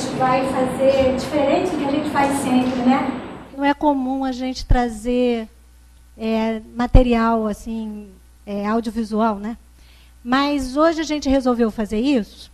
gente vai fazer diferente do que a gente faz sempre, né? Não é comum a gente trazer material assim, audiovisual, né? Mas hoje a gente resolveu fazer isso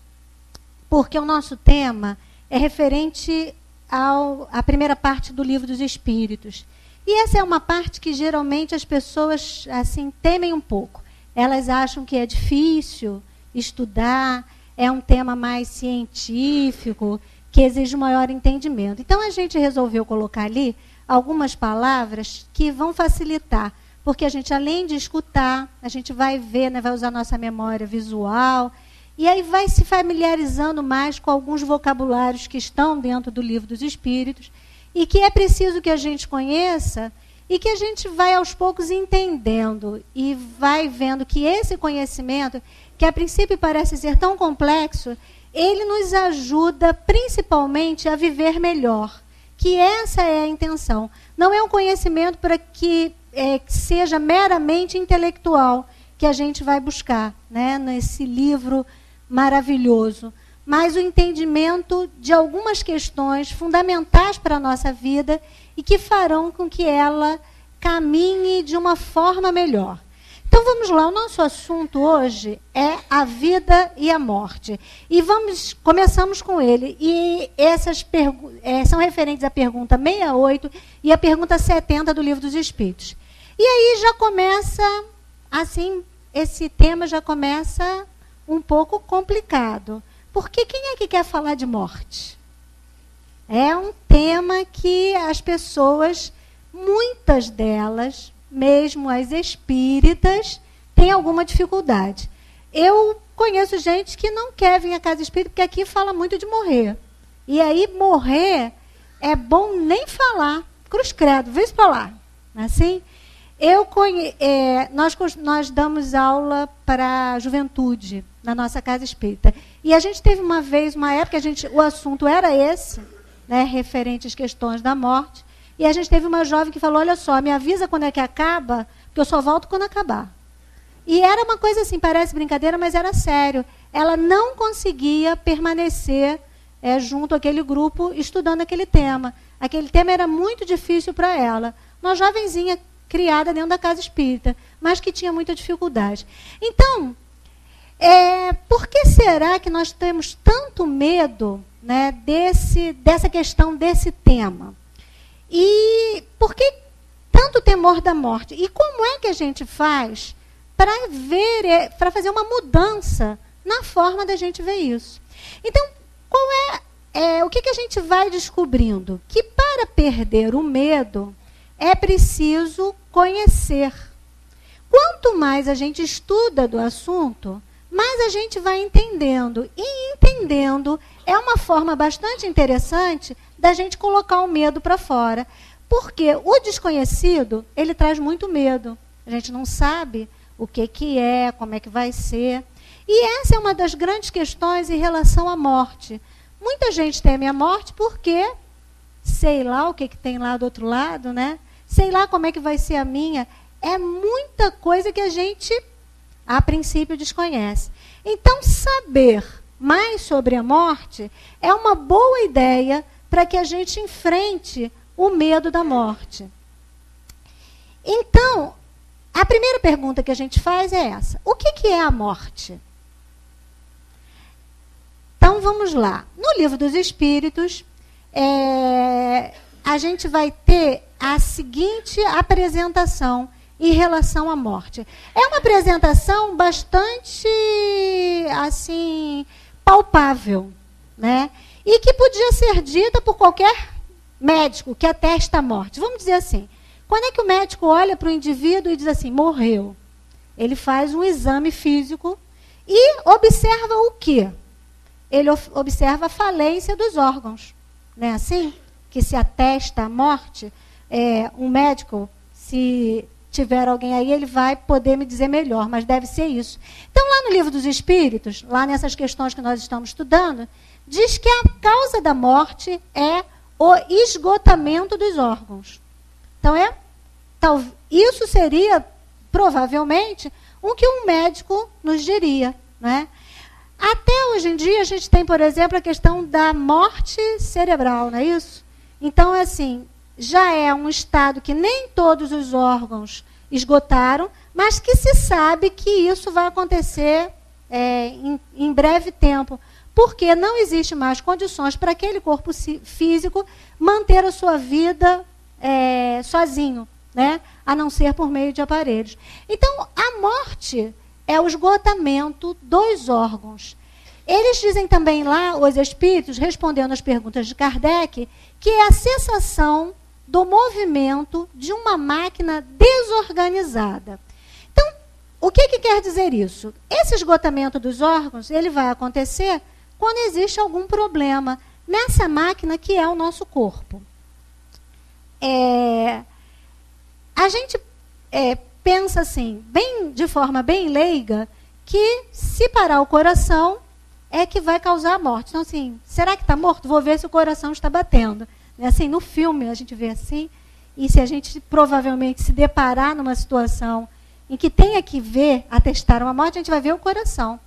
porque o nosso tema é referente à primeira parte do Livro dos Espíritos. E essa é uma parte que geralmente as pessoas assim temem um pouco. Elas acham que é difícil estudar, é um tema mais científico, que exige um maior entendimento. Então a gente resolveu colocar ali algumas palavras que vão facilitar, porque a gente, além de escutar, a gente vai ver, né, vai usar nossa memória visual, e aí vai se familiarizando mais com alguns vocabulários que estão dentro do Livro dos Espíritos, e que é preciso que a gente conheça, e que a gente vai aos poucos entendendo, e vai vendo que esse conhecimento, que a princípio parece ser tão complexo, ele nos ajuda principalmente a viver melhor, que essa é a intenção. Não é um conhecimento para que seja meramente intelectual que a gente vai buscar, né, nesse livro maravilhoso, mas o entendimento de algumas questões fundamentais para a nossa vida e que farão com que ela caminhe de uma forma melhor. Então vamos lá, o nosso assunto hoje é a vida e a morte. E começamos com ele. E essas são referentes à pergunta 68 e à pergunta 70 do Livro dos Espíritos. E aí já começa, assim, esse tema já começa um pouco complicado. Porque quem é que quer falar de morte? É um tema que as pessoas, muitas delas, mesmo as espíritas, têm alguma dificuldade. Eu conheço gente que não quer vir à casa espírita, porque aqui fala muito de morrer. E aí, morrer é bom nem falar. Cruz credo, vê isso para lá. Assim, nós damos aula para a juventude na nossa casa espírita. E a gente teve uma época, o assunto era esse, né, referente às questões da morte. E a gente teve uma jovem que falou, olha só, me avisa quando é que acaba, porque eu só volto quando acabar. E era uma coisa assim, parece brincadeira, mas era sério. Ela não conseguia permanecer junto àquele grupo estudando aquele tema. Aquele tema era muito difícil para ela. Uma jovenzinha criada dentro da casa espírita, mas que tinha muita dificuldade. Então, por que será que nós temos tanto medo, né, dessa questão desse tema? E por que tanto temor da morte? E como é que a gente faz para fazer uma mudança na forma da gente ver isso? Então, o que a gente vai descobrindo? Que para perder o medo é preciso conhecer. Quanto mais a gente estuda do assunto, mais a gente vai entendendo. E entendendo é uma forma bastante interessante da gente colocar o medo para fora. Porque o desconhecido, ele traz muito medo. A gente não sabe o que é, como é que vai ser. E essa é uma das grandes questões em relação à morte. Muita gente teme a morte porque sei lá o que tem lá do outro lado, né? Sei lá como é que vai ser a minha. É muita coisa que a gente, a princípio, desconhece. Então, saber mais sobre a morte é uma boa ideia para que a gente enfrente o medo da morte. Então, a primeira pergunta que a gente faz é essa. O que é a morte? Então, vamos lá. No Livro dos Espíritos, a gente vai ter a seguinte apresentação em relação à morte. É uma apresentação bastante, assim, palpável, né? E que podia ser dita por qualquer médico que atesta a morte. Vamos dizer assim, quando é que o médico olha para o indivíduo e diz assim, morreu? Ele faz um exame físico e observa o quê? Ele observa a falência dos órgãos. Não é assim? Que se atesta a morte, um médico, se tiver alguém aí, ele vai poder me dizer melhor, mas deve ser isso. Então, lá no Livro dos Espíritos, lá nessas questões que nós estamos estudando, diz que a causa da morte é o esgotamento dos órgãos. Então, isso seria, provavelmente, o que um médico nos diria, né? Até hoje em dia, a gente tem, por exemplo, a questão da morte cerebral, não é isso? Então, assim, já é um estado que nem todos os órgãos esgotaram, mas que se sabe que isso vai acontecer em breve tempo, porque não existe mais condições para aquele corpo físico manter a sua vida sozinho, né? A não ser por meio de aparelhos. Então, a morte é o esgotamento dos órgãos. Eles dizem também lá, os espíritos, respondendo às perguntas de Kardec, que é a cessação do movimento de uma máquina desorganizada. Então, o que quer dizer isso? Esse esgotamento dos órgãos, ele vai acontecer quando existe algum problema nessa máquina que é o nosso corpo. A gente pensa assim, de forma bem leiga, que se parar o coração é que vai causar a morte. Então, assim, será que está morto? Vou ver se o coração está batendo. Assim, no filme a gente vê assim, e se a gente provavelmente se deparar numa situação em que tenha que ver, atestar uma morte, a gente vai ver o coração.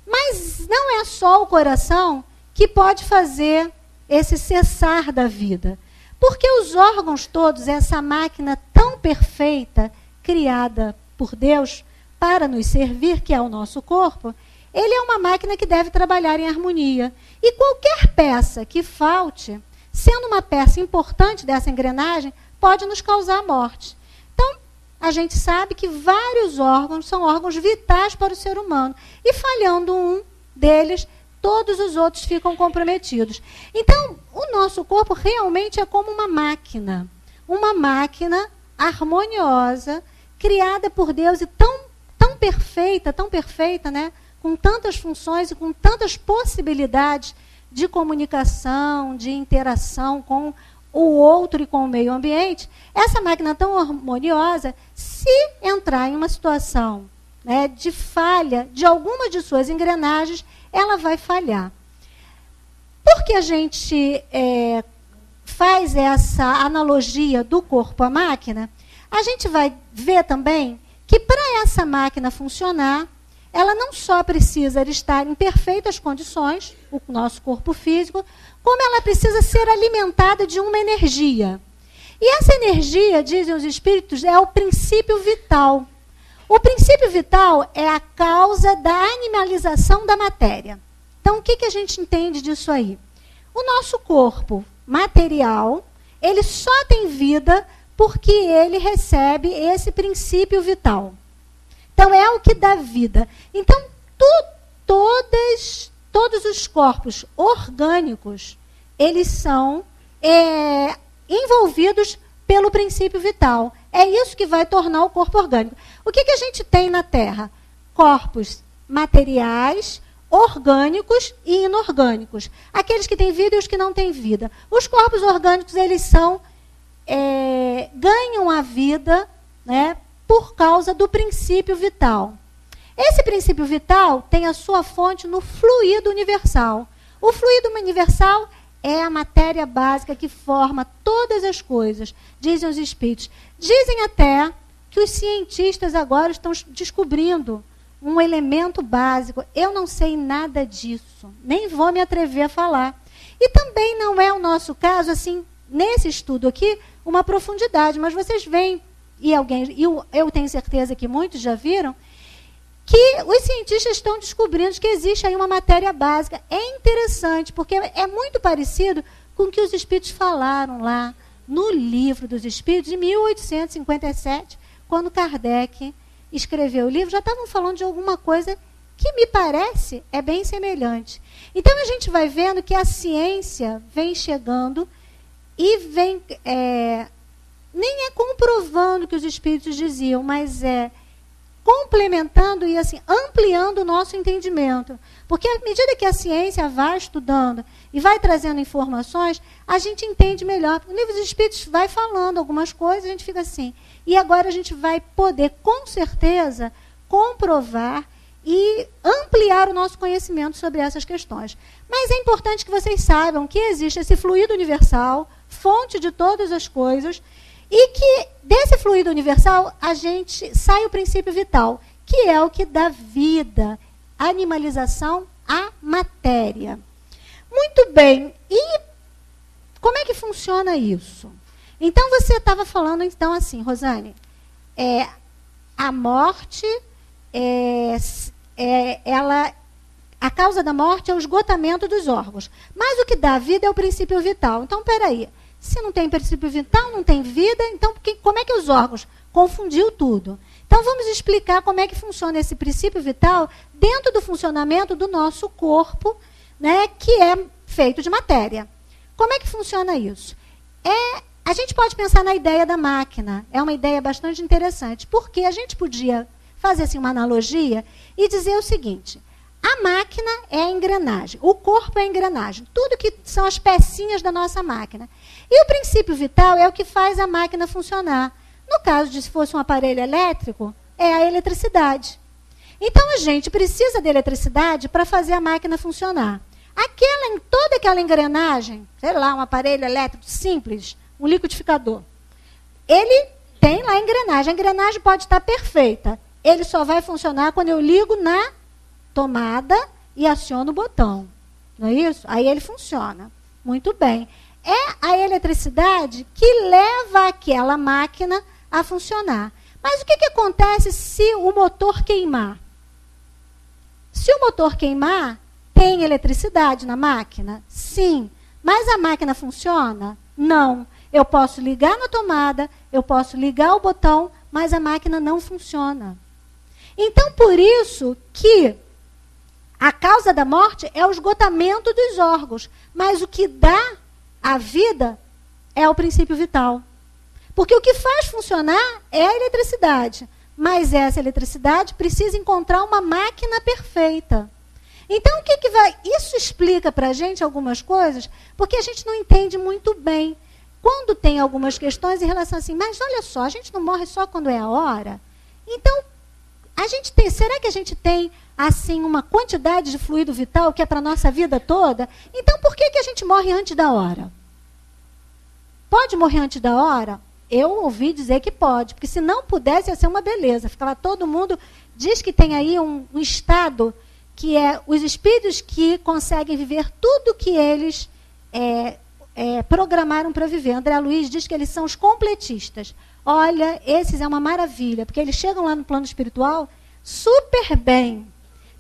Mas não é só o coração que pode fazer esse cessar da vida. Porque os órgãos todos, essa máquina tão perfeita, criada por Deus para nos servir, que é o nosso corpo, ele é uma máquina que deve trabalhar em harmonia. E qualquer peça que falte, sendo uma peça importante dessa engrenagem, pode nos causar a morte. Então, a gente sabe que vários órgãos são órgãos vitais para o ser humano. E falhando um deles, todos os outros ficam comprometidos. Então, o nosso corpo realmente é como uma máquina harmoniosa, criada por Deus e tão perfeita, né? Com tantas funções e com tantas possibilidades de comunicação, de interação com o outro e com o meio ambiente. Essa máquina tão harmoniosa, se entrar em uma situação, né, de falha de alguma de suas engrenagens, ela vai falhar. Porque a gente faz essa analogia do corpo à máquina, a gente vai ver também que para essa máquina funcionar, ela não só precisa estar em perfeitas condições, o nosso corpo físico, como ela precisa ser alimentada de uma energia. E essa energia, dizem os espíritos, é o princípio vital. O princípio vital é a causa da animalização da matéria. Então, o que a gente entende disso aí? O nosso corpo material, ele só tem vida porque ele recebe esse princípio vital. Então, é o que dá vida. Então, todos os corpos orgânicos, eles são envolvidos pelo princípio vital. É isso que vai tornar o corpo orgânico. O que a gente tem na Terra? Corpos materiais, orgânicos e inorgânicos. Aqueles que têm vida e os que não têm vida. Os corpos orgânicos, eles ganham a vida, né, por causa do princípio vital. Esse princípio vital tem a sua fonte no fluido universal. O fluido universal é a matéria básica que forma todas as coisas, dizem os espíritos. Dizem até que os cientistas agora estão descobrindo um elemento básico. Eu não sei nada disso, nem vou me atrever a falar. E também não é o nosso caso, assim, nesse estudo aqui, uma profundidade, mas vocês veem, eu tenho certeza que muitos já viram, que os cientistas estão descobrindo que existe aí uma matéria básica. É interessante, porque é muito parecido com o que os espíritos falaram lá no Livro dos Espíritos, de 1857, quando Kardec escreveu o livro, já estavam falando de alguma coisa que me parece é bem semelhante. Então, a gente vai vendo que a ciência vem chegando e vem, nem é comprovando o que os espíritos diziam, mas complementando e assim ampliando o nosso entendimento. Porque à medida que a ciência vai estudando e vai trazendo informações, a gente entende melhor. O Livro dos Espíritos vai falando algumas coisas, a gente fica assim. E agora a gente vai poder, com certeza, comprovar e ampliar o nosso conhecimento sobre essas questões. Mas é importante que vocês saibam que existe esse fluido universal, fonte de todas as coisas, e que desse fluido universal a gente sai o princípio vital, que é o que dá vida, animalização a matéria. Muito bem. E como é que funciona isso? Então, você estava falando, então, assim, Rosane, a morte, a causa da morte é o esgotamento dos órgãos. Mas o que dá vida é o princípio vital. Então, peraí, se não tem princípio vital, não tem vida, então como é que os órgãos? Confundiu tudo. Então, vamos explicar como é que funciona esse princípio vital dentro do funcionamento do nosso corpo, né, que é feito de matéria. Como é que funciona isso? A gente pode pensar na ideia da máquina. É uma ideia bastante interessante, porque a gente podia fazer assim, uma analogia e dizer o seguinte: a máquina é a engrenagem, o corpo é a engrenagem, tudo que são as pecinhas da nossa máquina. E o princípio vital é o que faz a máquina funcionar. No caso de se fosse um aparelho elétrico, é a eletricidade. Então, a gente precisa de eletricidade para fazer a máquina funcionar. Toda aquela engrenagem, sei lá, um aparelho elétrico simples, um liquidificador, ele tem lá a engrenagem. A engrenagem pode estar perfeita. Ele só vai funcionar quando eu ligo na tomada e aciono o botão. Não é isso? Aí ele funciona. Muito bem. É a eletricidade que leva aquela máquina a funcionar. Mas o que acontece se o motor queimar? Se o motor queimar, tem eletricidade na máquina? Sim. Mas a máquina funciona? Não. Eu posso ligar na tomada, eu posso ligar o botão, mas a máquina não funciona. Então, por isso que a causa da morte é o esgotamento dos órgãos. Mas o que dá a vida é o princípio vital. Porque o que faz funcionar é a eletricidade. Mas essa eletricidade precisa encontrar uma máquina perfeita. Então, o que vai? Isso explica para a gente algumas coisas, porque a gente não entende muito bem. Quando tem algumas questões em relação assim, mas olha só, a gente não morre só quando é a hora? Então, será que a gente tem assim uma quantidade de fluido vital que é para a nossa vida toda? Então, por que a gente morre antes da hora? Pode morrer antes da hora? Eu ouvi dizer que pode, porque se não pudesse, ia ser uma beleza. Ficava todo mundo, diz que tem aí um estado que é os espíritos que conseguem viver tudo que eles programaram para viver. André Luiz diz que eles são os completistas. Olha, esses é uma maravilha, porque eles chegam lá no plano espiritual super bem,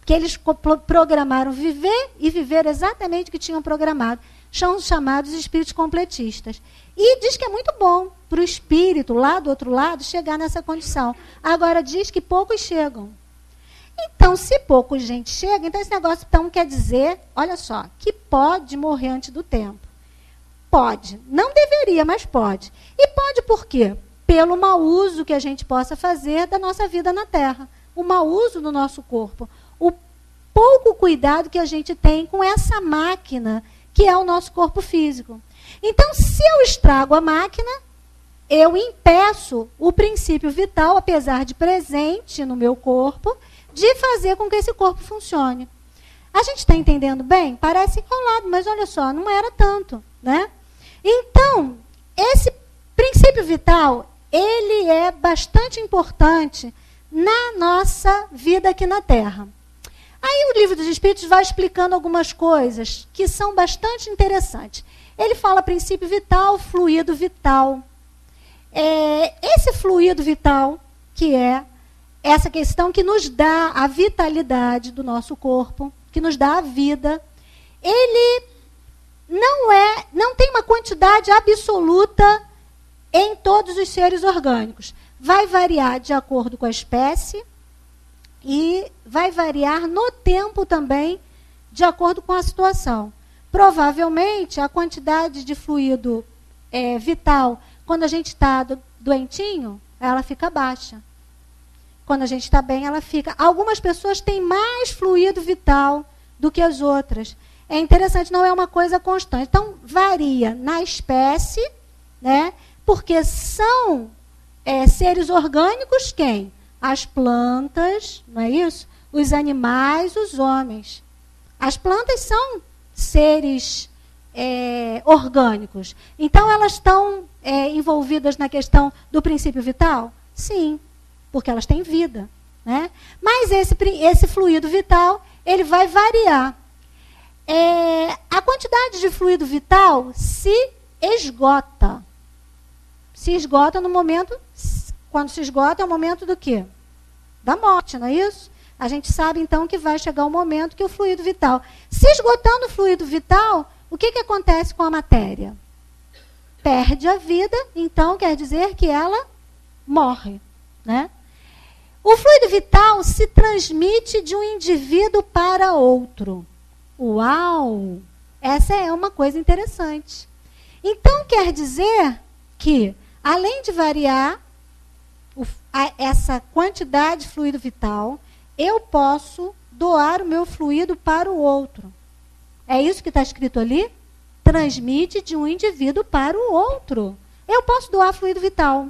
porque eles programaram viver e viver exatamente o que tinham programado. São chamados espíritos completistas. E diz que é muito bom para o espírito, lá do outro lado, chegar nessa condição. Agora, diz que poucos chegam. Então, se pouca gente chega, então esse negócio então quer dizer, olha só, que pode morrer antes do tempo. Pode. Não deveria, mas pode. E pode por quê? Pelo mau uso que a gente possa fazer da nossa vida na Terra. O mau uso do nosso corpo. O pouco cuidado que a gente tem com essa máquina que é o nosso corpo físico. Então, se eu estrago a máquina, eu impeço o princípio vital, apesar de presente no meu corpo, de fazer com que esse corpo funcione. A gente está entendendo bem? Parece enrolado, mas olha só, não era tanto, né? Então, esse princípio vital, ele é bastante importante na nossa vida aqui na Terra. Aí o Livro dos Espíritos vai explicando algumas coisas que são bastante interessantes. Ele fala princípio vital, fluido vital. Esse fluido vital, que é essa questão que nos dá a vitalidade do nosso corpo, que nos dá a vida, ele não tem uma quantidade absoluta em todos os seres orgânicos. Vai variar de acordo com a espécie e vai variar no tempo também, de acordo com a situação. Provavelmente, a quantidade de fluido vital, quando a gente está doentinho, ela fica baixa. Quando a gente está bem, ela fica. Algumas pessoas têm mais fluido vital do que as outras. É interessante, não é uma coisa constante. Então, varia na espécie, né? Porque são seres orgânicos quem? As plantas, não é isso? Os animais, os homens. As plantas são seres orgânicos. Então, elas estão envolvidas na questão do princípio vital? Sim, porque elas têm vida, né? Mas esse fluido vital, ele vai variar. A quantidade de fluido vital se esgota. Se esgota no momento, quando se esgota é o momento do quê? Da morte, não é isso? A gente sabe então que vai chegar o momento que o fluido vital. Se esgotando o fluido vital, o que acontece com a matéria? Perde a vida, então quer dizer que ela morre, né? O fluido vital se transmite de um indivíduo para outro. Uau! Essa é uma coisa interessante. Então, quer dizer que, além de variar essa quantidade de fluido vital, eu posso doar o meu fluido para o outro. É isso que está escrito ali? Transmite de um indivíduo para o outro. Eu posso doar fluido vital.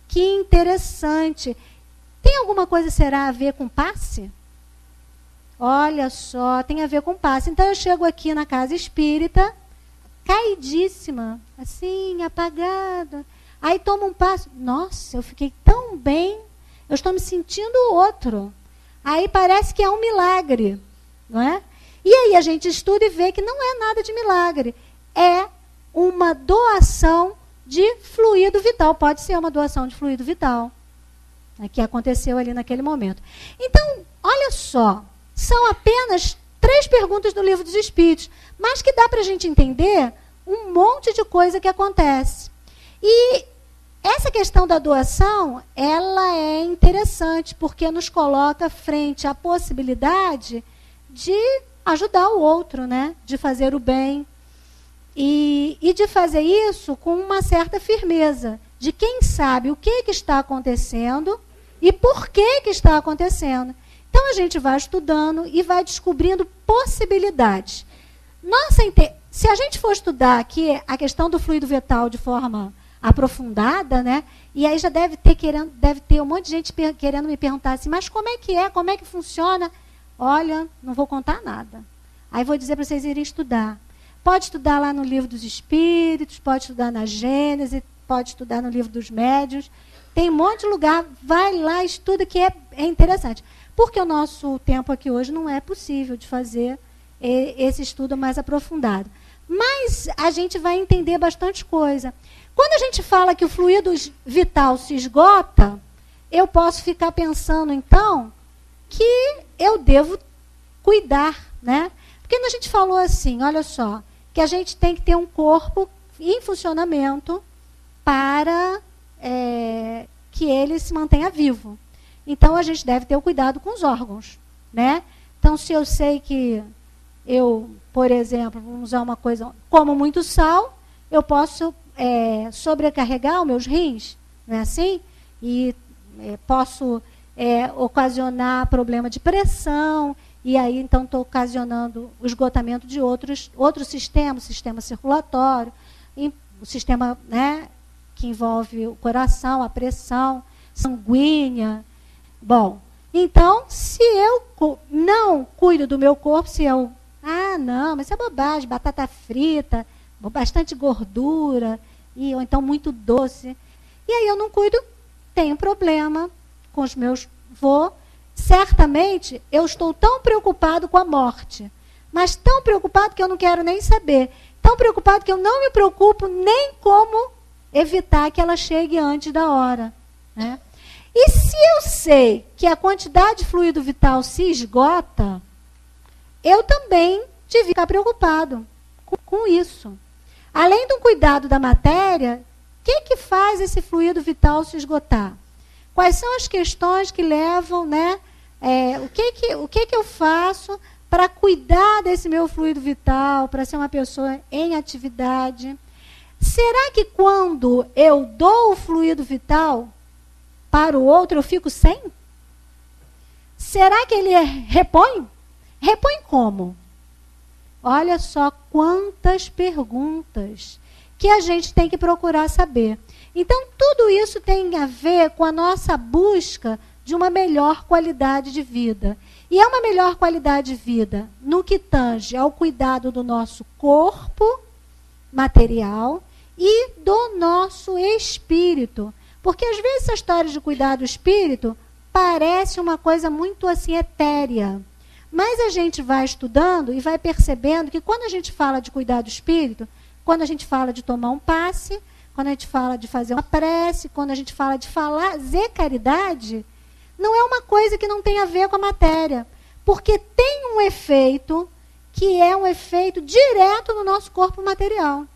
Que interessante. Tem alguma coisa, será, a ver com passe? Olha só, tem a ver com passe. Então, eu chego aqui na casa espírita, caidíssima, assim, apagada. Aí tomo um passe. Nossa, eu fiquei tão bem. Eu estou me sentindo outro. Aí parece que é um milagre, não é? E aí a gente estuda e vê que não é nada de milagre. É uma doação de fluido vital. Pode ser uma doação de fluido vital, né, que aconteceu ali naquele momento. Então, olha só. São apenas 3 perguntas do Livro dos Espíritos, mas que dá para a gente entender um monte de coisa que acontece. E essa questão da doação, ela é interessante, porque nos coloca frente à possibilidade de ajudar o outro, né? De fazer o bem. E de fazer isso com uma certa firmeza, de quem sabe o que está acontecendo e por que está acontecendo. Então, a gente vai estudando e vai descobrindo possibilidades. Se a gente for estudar aqui a questão do fluido vital de forma aprofundada, né? E aí já deve ter um monte de gente querendo me perguntar assim, mas como é que funciona? Olha, não vou contar nada. Aí vou dizer para vocês irem estudar. Pode estudar lá no Livro dos Espíritos, pode estudar na Gênese, pode estudar no Livro dos Médiuns. Tem um monte de lugar, vai lá, estuda, que é interessante. Porque o nosso tempo aqui hoje não é possível de fazer esse estudo mais aprofundado. Mas a gente vai entender bastante coisa. Quando a gente fala que o fluido vital se esgota, eu posso ficar pensando, então, que eu devo cuidar, né? Porque a gente falou assim, olha só, que a gente tem que ter um corpo em funcionamento para que ele se mantenha vivo. Então, a gente deve ter o cuidado com os órgãos, né? Então, se eu sei que eu, por exemplo, vamos usar uma coisa, como muito sal, eu posso sobrecarregar os meus rins, não é assim? E posso ocasionar problema de pressão, e aí, então, estou ocasionando o esgotamento de outros sistemas, o sistema circulatório, o sistema, né, que envolve o coração, a pressão sanguínea. Bom, então, se eu não cuido do meu corpo, não, mas isso é bobagem, batata frita, bastante gordura, ou então muito doce, e aí eu não cuido, tenho problema com os meus... Certamente, eu estou tão preocupado com a morte, mas tão preocupado que eu não quero nem saber, tão preocupado que eu não me preocupo nem como evitar que ela chegue antes da hora, né? E se eu sei que a quantidade de fluido vital se esgota, eu também devia ficar preocupado com isso. Além do cuidado da matéria, o que faz esse fluido vital se esgotar? Quais são as questões que levam, né? O que eu faço para cuidar desse meu fluido vital, para ser uma pessoa em atividade? Será que quando eu dou o fluido vital para o outro, eu fico sem? Será que ele repõe? Repõe como? Olha só quantas perguntas que a gente tem que procurar saber. Então, tudo isso tem a ver com a nossa busca de uma melhor qualidade de vida. E é uma melhor qualidade de vida no que tange ao cuidado do nosso corpo material e do nosso espírito. Porque, às vezes, essa história de cuidar do espírito parece uma coisa muito assim etérea. Mas a gente vai estudando e vai percebendo que quando a gente fala de cuidar do espírito, quando a gente fala de tomar um passe, quando a gente fala de fazer uma prece, quando a gente fala de fazer caridade, não é uma coisa que não tem a ver com a matéria. Porque tem um efeito que é um efeito direto no nosso corpo material.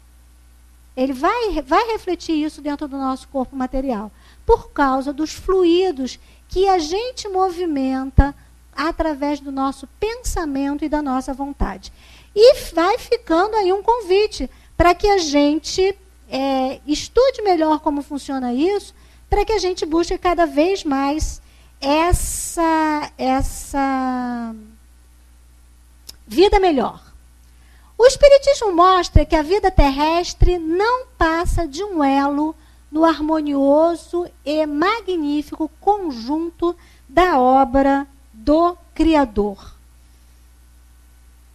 Ele vai refletir isso dentro do nosso corpo material. Por causa dos fluidos que a gente movimenta através do nosso pensamento e da nossa vontade. E vai ficando aí um convite para que a gente estude melhor como funciona isso, para que a gente busque cada vez mais essa vida melhor. O Espiritismo mostra que a vida terrestre não passa de um elo no harmonioso e magnífico conjunto da obra do Criador.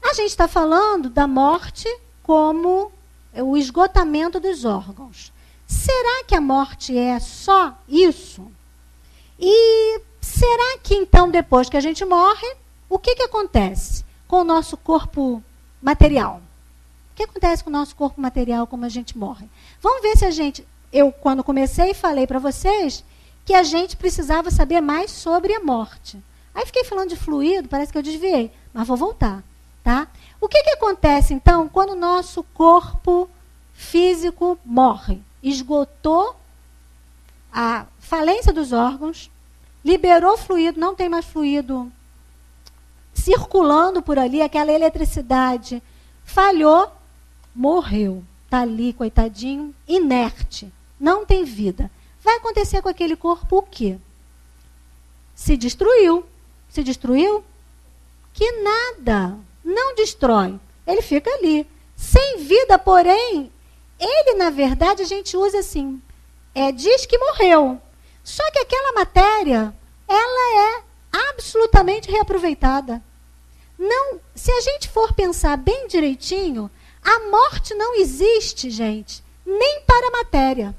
A gente está falando da morte como o esgotamento dos órgãos. Será que a morte é só isso? E será que então, depois que a gente morre, o que acontece com o nosso corpo material? O que acontece com o nosso corpo material como a gente morre? Vamos ver se a gente... Eu, quando comecei, falei para vocês que a gente precisava saber mais sobre a morte. Aí fiquei falando de fluido, parece que eu desviei, mas vou voltar, tá? O que acontece, então, quando o nosso corpo físico morre? Esgotou a falência dos órgãos, liberou fluido, não tem mais fluido circulando por ali, aquela eletricidade falhou, morreu. Está ali, coitadinho, inerte, não tem vida. Vai acontecer com aquele corpo o quê? Se destruiu. Se destruiu? Que nada, não destrói. Ele fica ali, sem vida, porém, ele, na verdade, a gente usa assim, diz que morreu. Só que aquela matéria, ela é absolutamente reaproveitada. Não, se a gente for pensar bem direitinho, a morte não existe, gente, nem para a matéria.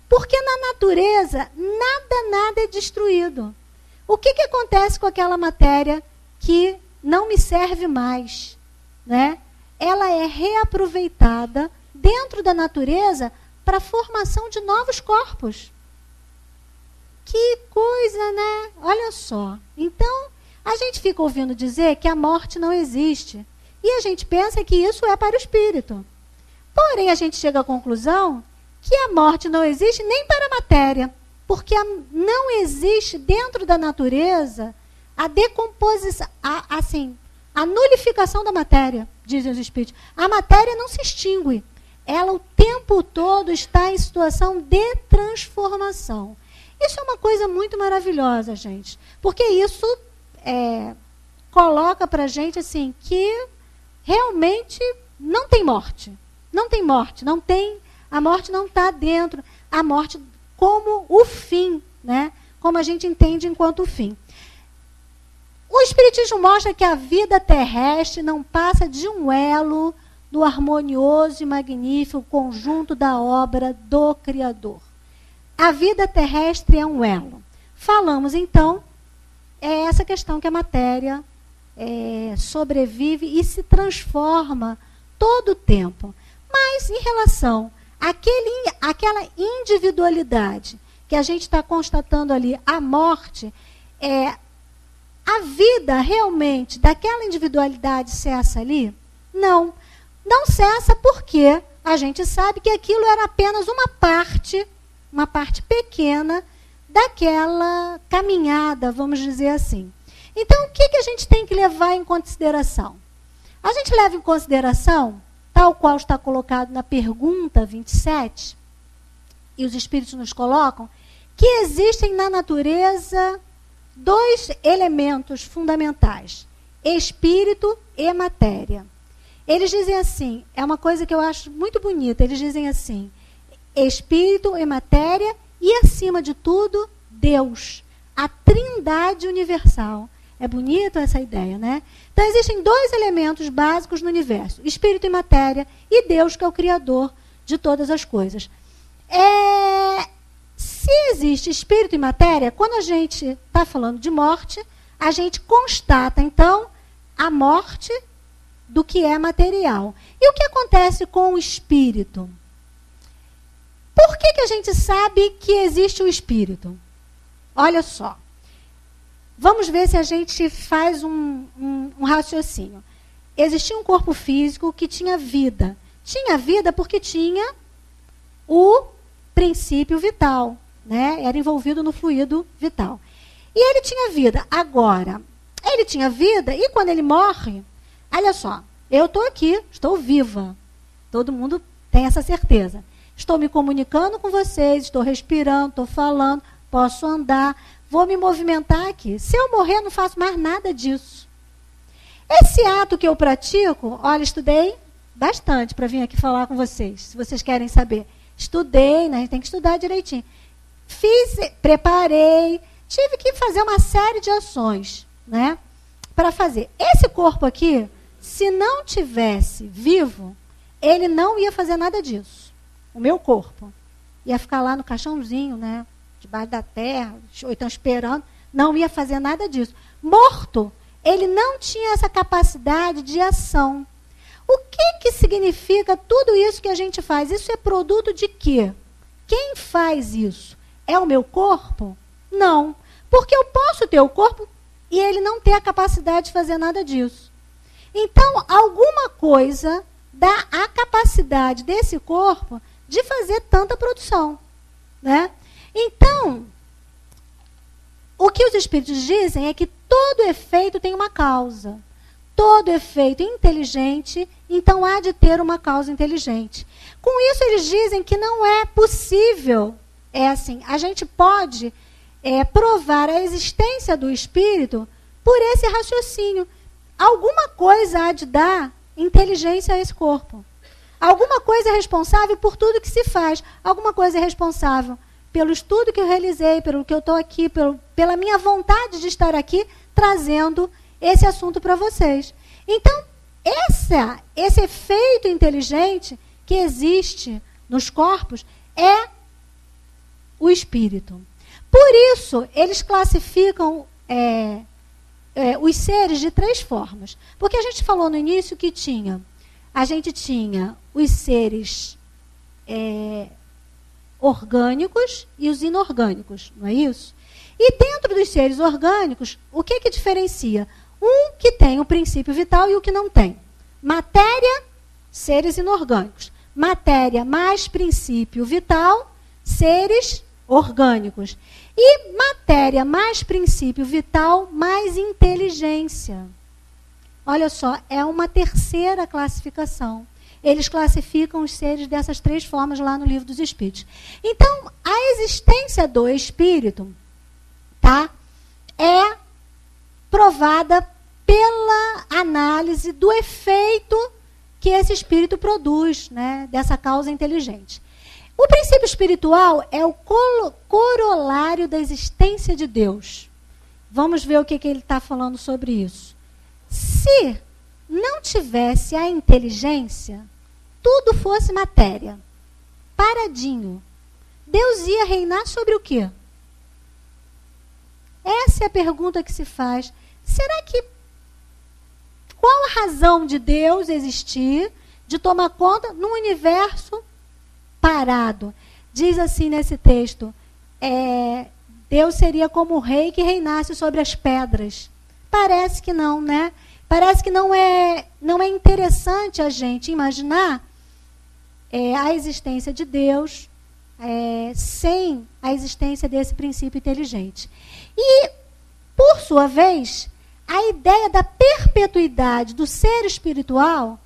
Porque na natureza, nada é destruído. O que acontece com aquela matéria que não me serve mais? Né? Ela é reaproveitada dentro da natureza para a formação de novos corpos. Que coisa, né? Olha só. Então, a gente fica ouvindo dizer que a morte não existe. E a gente pensa que isso é para o espírito. Porém, a gente chega à conclusão que a morte não existe nem para a matéria. Porque não existe dentro da natureza a decomposição, a nulificação da matéria, dizem os espíritos. A matéria não se extingue. Ela o tempo todo está em situação de transformação. Isso é uma coisa muito maravilhosa, gente. Porque isso coloca para a gente assim, que realmente não tem morte. Não tem morte. A morte não está dentro. A morte como o fim, né? Como a gente entende enquanto o fim. O Espiritismo mostra que a vida terrestre não passa de um elo do harmonioso e magnífico conjunto da obra do Criador. A vida terrestre é um elo. Falamos, então, essa questão que a matéria sobrevive e se transforma todo o tempo. Mas, em relação àquela individualidade que a gente está constatando ali, a morte, a vida realmente daquela individualidade cessa ali? Não. Não cessa porque a gente sabe que aquilo era apenas uma parte pequena daquela caminhada, vamos dizer assim. Então, o que a gente tem que levar em consideração? A gente leva em consideração, tal qual está colocado na pergunta 27, e os espíritos nos colocam, que existem na natureza 2 elementos fundamentais, espírito e matéria. Eles dizem assim, é uma coisa que eu acho muito bonita, eles dizem assim, espírito e matéria e, acima de tudo, Deus, a trindade universal. É bonita essa ideia, né? Então, existem 2 elementos básicos no universo, espírito e matéria, e Deus, que é o Criador de todas as coisas. Se existe espírito e matéria, quando a gente está falando de morte, a gente constata, então, a morte do que é material. E o que acontece com o espírito? Por que a gente sabe que existe o espírito? Olha só. Vamos ver se a gente faz um raciocínio. Existia um corpo físico que tinha vida. Tinha vida porque tinha o princípio vital, né? Era envolvido no fluido vital. E ele tinha vida. Agora, ele tinha vida e quando ele morre, olha só, eu estou aqui, estou viva. Todo mundo tem essa certeza. Estou me comunicando com vocês, estou respirando, estou falando, posso andar, vou me movimentar aqui. Se eu morrer, não faço mais nada disso. Esse ato que eu pratico, olha, estudei bastante para vir aqui falar com vocês, se vocês querem saber. Estudei, né? A gente tem que estudar direitinho. Preparei, tive que fazer uma série de ações, né? Para fazer. Esse corpo aqui, se não tivesse vivo, ele não ia fazer nada disso. O meu corpo ia ficar lá no caixãozinho, né? Debaixo da terra, ou então esperando, não ia fazer nada disso. Morto, ele não tinha essa capacidade de ação. O que significa tudo isso que a gente faz? Isso é produto de quê? Quem faz isso? É o meu corpo? Não. Porque eu posso ter o corpo e ele não ter a capacidade de fazer nada disso. Então, alguma coisa dá a capacidade desse corpo de fazer tanta produção, né? Então, o que os espíritos dizem é que todo efeito tem uma causa. Todo efeito inteligente, então há de ter uma causa inteligente. Com isso, eles dizem que não é possível, a gente pode provar a existência do espírito por esse raciocínio. Alguma coisa há de dar inteligência a esse corpo. Alguma coisa é responsável por tudo que se faz. Alguma coisa é responsável pelo estudo que eu realizei, pelo que eu estou aqui, pela minha vontade de estar aqui, trazendo esse assunto para vocês. Então, esse efeito inteligente que existe nos corpos é o espírito. Por isso, eles classificam os seres de 3 formas. Porque a gente falou no início que a gente tinha os seres orgânicos e os inorgânicos, não é isso? E dentro dos seres orgânicos, o que diferencia? Um que tem o princípio vital e o que não tem. Matéria, seres inorgânicos. Matéria mais princípio vital, seres orgânicos. E matéria mais princípio vital, mais inteligência. Olha só, é uma terceira classificação. Eles classificam os seres dessas 3 formas lá no Livro dos Espíritos. Então, a existência do espírito, tá, é provada pela análise do efeito que esse espírito produz, né, dessa causa inteligente. O princípio espiritual é o corolário da existência de Deus. Vamos ver o que ele está falando sobre isso. Se não tivesse a inteligência, tudo fosse matéria, paradinho, Deus ia reinar sobre o quê? Essa é a pergunta que se faz. Será que qual a razão de Deus existir, de tomar conta num universo parado? Diz assim nesse texto, Deus seria como o rei que reinasse sobre as pedras. Parece que não, né? Parece que não é interessante a gente imaginar a existência de Deus sem a existência desse princípio inteligente. E, por sua vez, a ideia da perpetuidade do ser espiritual,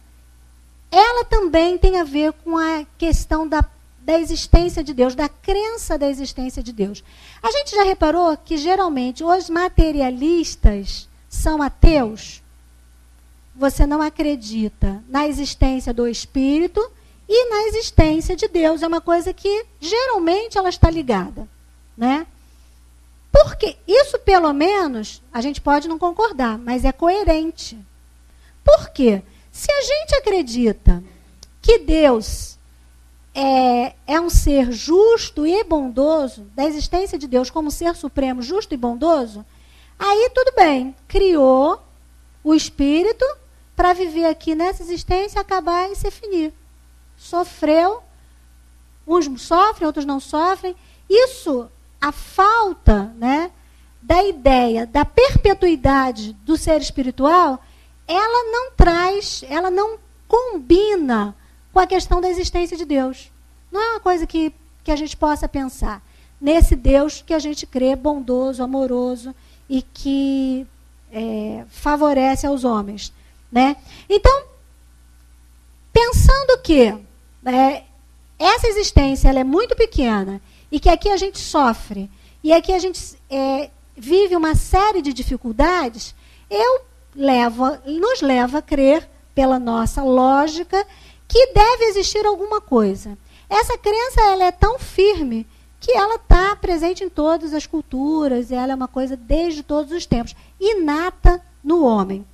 ela também tem a ver com a questão da existência de Deus, da crença da existência de Deus. A gente já reparou que, geralmente, os materialistas são ateus? Você não acredita na existência do Espírito e na existência de Deus. É uma coisa que, geralmente, ela está ligada, né? Porque isso, pelo menos, a gente pode não concordar, mas é coerente. Por quê? Se a gente acredita que Deus é um ser justo e bondoso, da existência de Deus como ser supremo, justo e bondoso, Aí tudo bem, criou o espírito para viver aqui nessa existência, acabar e se finir. Sofreu, uns sofrem, outros não sofrem. Isso, a falta, né, da ideia da perpetuidade do ser espiritual, ela não traz, ela não combina com a questão da existência de Deus. Não é uma coisa que a gente possa pensar nesse Deus que a gente crê bondoso, amoroso e que favorece aos homens, né? Então, pensando que essa existência ela é muito pequena e que aqui a gente sofre e aqui a gente vive uma série de dificuldades, nos leva a crer, pela nossa lógica, que deve existir alguma coisa. Essa crença ela é tão firme que ela está presente em todas as culturas, ela é uma coisa desde todos os tempos, inata no homem.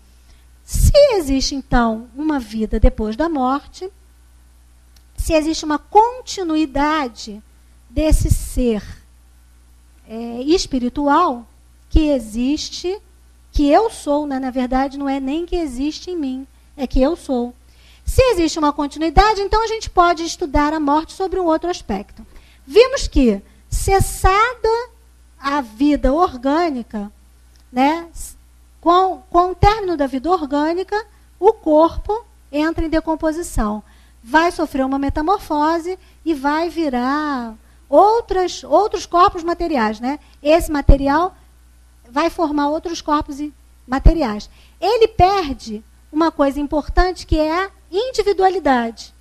Se existe, então, uma vida depois da morte, se existe uma continuidade desse ser espiritual que existe, que eu sou, né? Na verdade, não é nem que existe em mim, é que eu sou. Se existe uma continuidade, então a gente pode estudar a morte sobre um outro aspecto. Vimos que, cessada a vida orgânica, né, com o término da vida orgânica, o corpo entra em decomposição. Vai sofrer uma metamorfose e vai virar outros corpos materiais, né? Esse material vai formar outros corpos materiais. Ele perde uma coisa importante, que é a individualidade.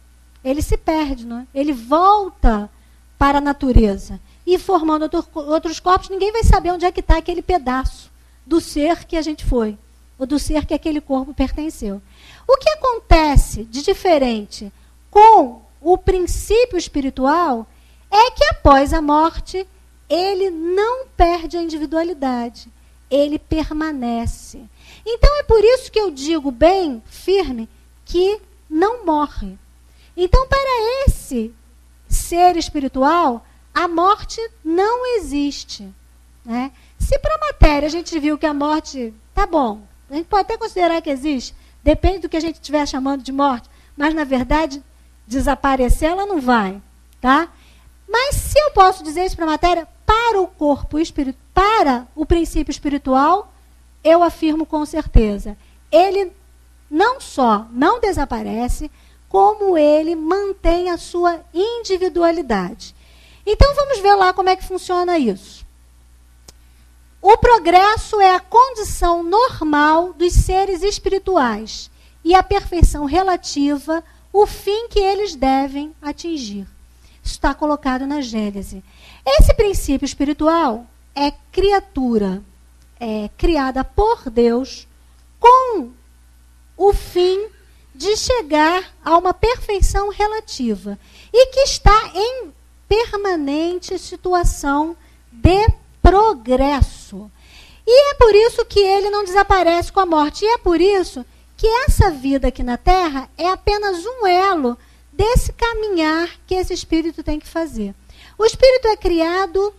Ele se perde, não é? Ele volta para a natureza. E formando outros corpos, ninguém vai saber onde é que está aquele pedaço do ser que a gente foi, ou do ser que aquele corpo pertenceu. O que acontece de diferente com o princípio espiritual é que após a morte, ele não perde a individualidade, ele permanece. Então é por isso que eu digo bem firme que não morre. Então, para esse ser espiritual, a morte não existe, né? Se para a matéria a gente viu que a morte, tá bom, a gente pode até considerar que existe, depende do que a gente estiver chamando de morte, mas na verdade desaparecer ela não vai, tá? Mas se eu posso dizer isso para a matéria, para o corpo espiritual, para o princípio espiritual, eu afirmo com certeza, ele não só não desaparece, como ele mantém a sua individualidade. Então vamos ver lá como é que funciona isso. O progresso é a condição normal dos seres espirituais e a perfeição relativa, o fim que eles devem atingir. Isso está colocado na Gênese. Esse princípio espiritual é criatura, criada por Deus com o fim de chegar a uma perfeição relativa e que está em permanente situação de progresso. E é por isso que ele não desaparece com a morte. E é por isso que essa vida aqui na Terra é apenas um elo desse caminhar que esse espírito tem que fazer. O espírito é criado,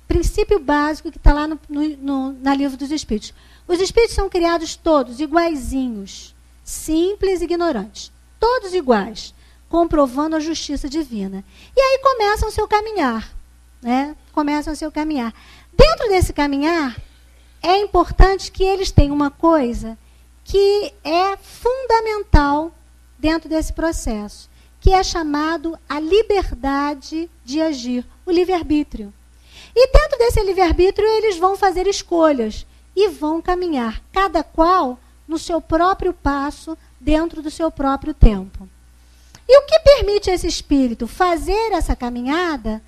princípio básico que está lá na Livro dos Espíritos. Os espíritos são criados todos iguaizinhos, simples e ignorantes. Todos iguais, comprovando a justiça divina. E aí começam o seu caminhar, né? Começam o seu caminhar. Dentro desse caminhar, é importante que eles tenham uma coisa que é fundamental dentro desse processo, que é chamado a liberdade de agir, o livre-arbítrio. E dentro desse livre-arbítrio, eles vão fazer escolhas e vão caminhar, cada qual no seu próprio passo, dentro do seu próprio tempo. E o que permite a esse espírito fazer essa caminhada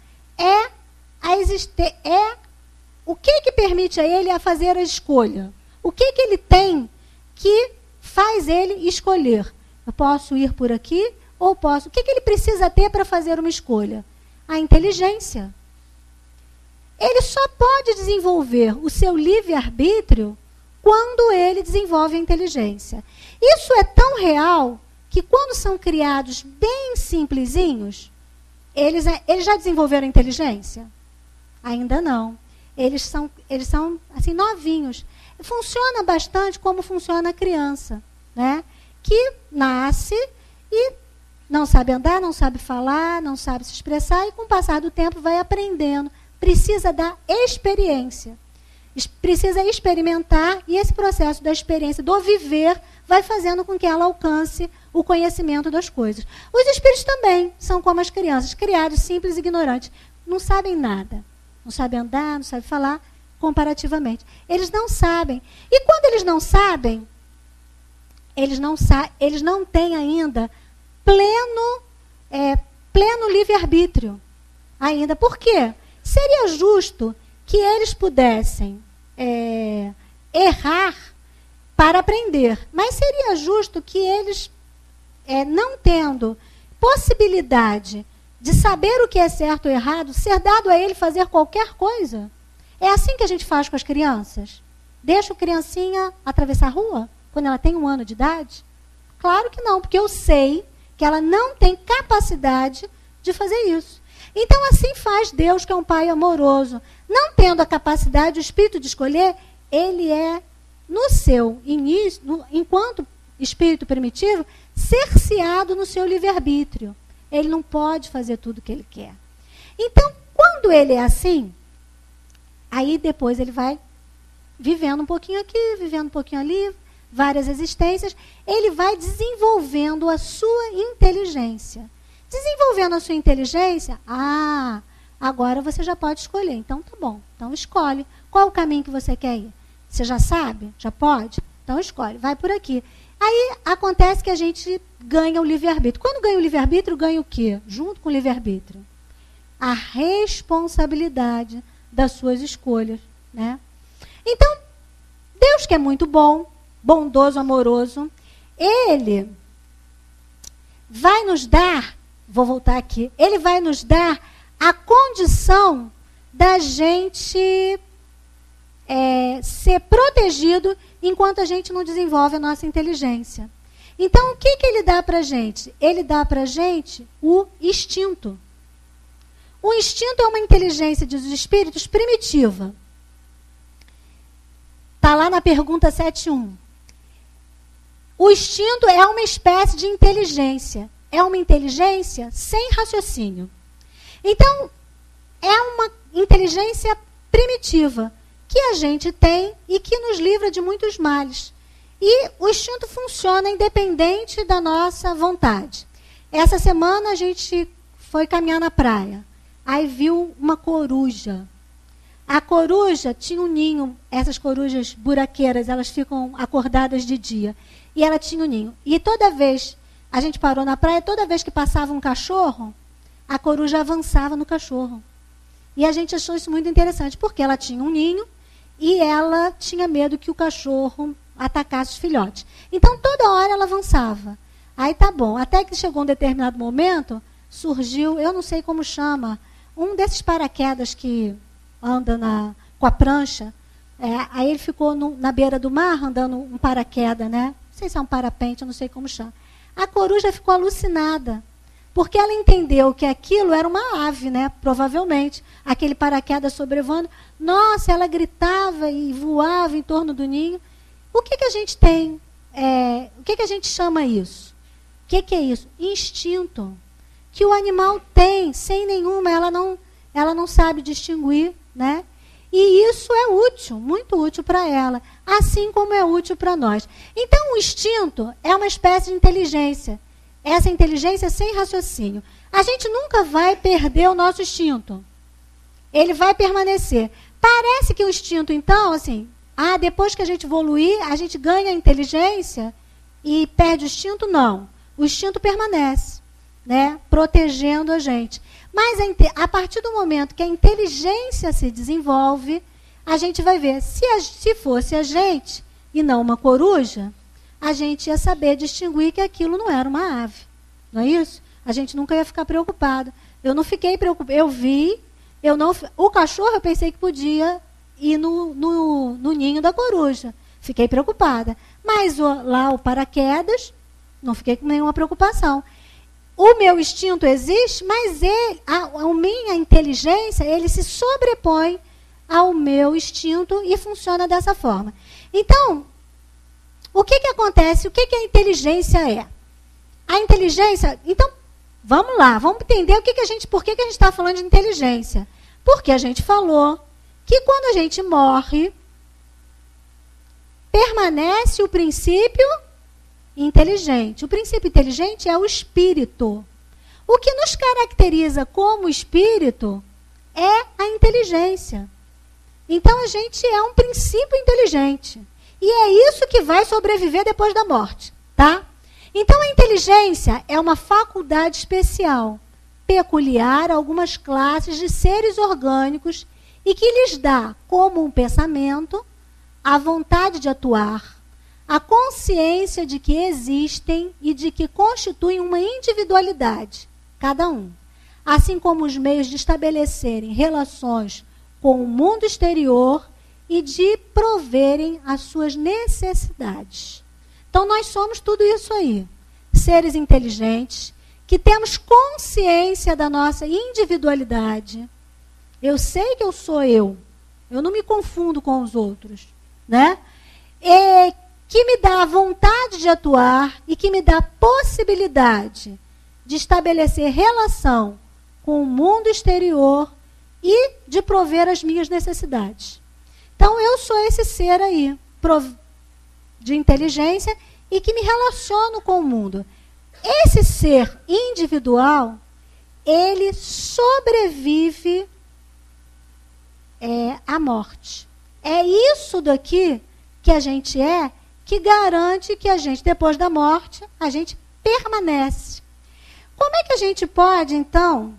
o que permite a ele a fazer a escolha? O que ele tem que faz ele escolher? Eu posso ir por aqui ou posso... O que ele precisa ter para fazer uma escolha? A inteligência. Ele só pode desenvolver o seu livre-arbítrio quando ele desenvolve a inteligência. Isso é tão real que quando são criados bem simplesinhos, eles já desenvolveram a inteligência? Ainda não. Eles são assim, novinhos. funciona bastante como funciona a criança, né? Que nasce e não sabe andar, não sabe falar, não sabe se expressar e com o passar do tempo vai aprendendo. Precisa da experiência. Precisa experimentar e esse processo da experiência, do viver, vai fazendo com que ela alcance o conhecimento das coisas. Os espíritos também são como as crianças, criados simples e ignorantes. Não sabem nada. Não sabem andar, não sabem falar, comparativamente. Eles não sabem. E quando eles não sabem, eles não têm ainda pleno livre-arbítrio. Ainda. Por quê? Seria justo que eles pudessem errar para aprender. Mas seria justo que eles, não tendo possibilidade de saber o que é certo ou errado, ser dado a ele fazer qualquer coisa. É assim que a gente faz com as crianças? Deixa a criancinha atravessar a rua quando ela tem 1 ano de idade? Claro que não, porque eu sei que ela não tem capacidade de fazer isso. Então, assim faz Deus, que é um pai amoroso. Não tendo a capacidade, o espírito de escolher, ele é, no seu início, enquanto espírito primitivo, cerceado no seu livre-arbítrio. Ele não pode fazer tudo o que ele quer. Então, quando ele é assim, aí depois ele vai vivendo um pouquinho aqui, vivendo um pouquinho ali, várias existências, ele vai desenvolvendo a sua inteligência. Desenvolvendo a sua inteligência, agora você já pode escolher. Então, tá bom. Então, escolhe. Qual o caminho que você quer ir? Você já sabe? Já pode? Então, escolhe. Vai por aqui. Aí, acontece que a gente ganha o livre-arbítrio. Quando ganha o livre-arbítrio, ganha o quê? Junto com o livre-arbítrio? A responsabilidade das suas escolhas, né? Então, Deus, que é muito bom, bondoso, amoroso, ele vai nos dar, vou voltar aqui, ele vai nos dar a condição da gente ser protegido enquanto a gente não desenvolve a nossa inteligência. Então, o que ele dá para a gente? Ele dá para a gente o instinto. O instinto é uma inteligência dos espíritos primitiva. Está lá na pergunta 7.1. O instinto é uma espécie de inteligência. É uma inteligência sem raciocínio. Então, é uma inteligência primitiva que a gente tem e que nos livra de muitos males. E o instinto funciona independente da nossa vontade. Essa semana a gente foi caminhar na praia. Aí viu uma coruja. A coruja tinha um ninho, essas corujas buraqueiras, elas ficam acordadas de dia. E ela tinha um ninho. E toda vez, a gente parou na praia, toda vez que passava um cachorro, a coruja avançava no cachorro. E a gente achou isso muito interessante, porque ela tinha um ninho e ela tinha medo que o cachorro atacasse os filhotes. Então, toda hora ela avançava. Aí tá bom. Até que chegou um determinado momento, surgiu, eu não sei como chama, um desses paraquedas que anda com a prancha. Aí ele ficou na beira do mar, andando um paraquedas, né? Não sei se é um parapente, eu não sei como chama. A coruja ficou alucinada, porque ela entendeu que aquilo era uma ave, né? Provavelmente. Aquele paraquedas sobrevoando. Nossa, ela gritava e voava em torno do ninho. O que a gente tem? O que a gente chama isso? O que é isso? Instinto. Que o animal tem, sem nenhuma, ela não sabe distinguir, né? E isso é útil, muito útil para ela, assim como é útil para nós. Então, o instinto é uma espécie de inteligência. Essa inteligência é sem raciocínio. A gente nunca vai perder o nosso instinto. Ele vai permanecer. Parece que o instinto, então, assim, depois que a gente evoluir, a gente ganha a inteligência e perde o instinto? Não. O instinto permanece, né? Protegendo a gente. Mas a partir do momento que a inteligência se desenvolve, a gente vai ver. Se fosse a gente e não uma coruja, a gente ia saber distinguir que aquilo não era uma ave. Não é isso? A gente nunca ia ficar preocupado. Eu não fiquei preocupada. Eu vi, o cachorro eu pensei que podia ir no ninho da coruja. Fiquei preocupada. Mas lá o paraquedas, não fiquei com nenhuma preocupação. O meu instinto existe, mas a minha inteligência, ele se sobrepõe ao meu instinto e funciona dessa forma. Então, o que acontece? O que a inteligência é? A inteligência... Então, vamos lá, vamos entender por que a gente está falando de inteligência. Porque a gente falou que quando a gente morre, permanece o princípio inteligente. O princípio inteligente é o espírito. O que nos caracteriza como espírito é a inteligência. Então, a gente é um princípio inteligente. E é isso que vai sobreviver depois da morte, tá? Então, a inteligência é uma faculdade especial, peculiar a algumas classes de seres orgânicos e que lhes dá, como um pensamento, a vontade de atuar, a consciência de que existem e de que constituem uma individualidade, cada um, assim como os meios de estabelecerem relações com o mundo exterior e de proverem as suas necessidades. Então, nós somos tudo isso aí, seres inteligentes, que temos consciência da nossa individualidade. Eu sei que eu sou eu não me confundo com os outros, né? E que me dá a vontade de atuar e que me dá a possibilidade de estabelecer relação com o mundo exterior e de prover as minhas necessidades. Então, eu sou esse ser aí, de inteligência e que me relaciono com o mundo. Esse ser individual, ele sobrevive à morte. É isso daqui que a gente é, que garante que a gente, depois da morte, a gente permanece. Como é que a gente pode, então,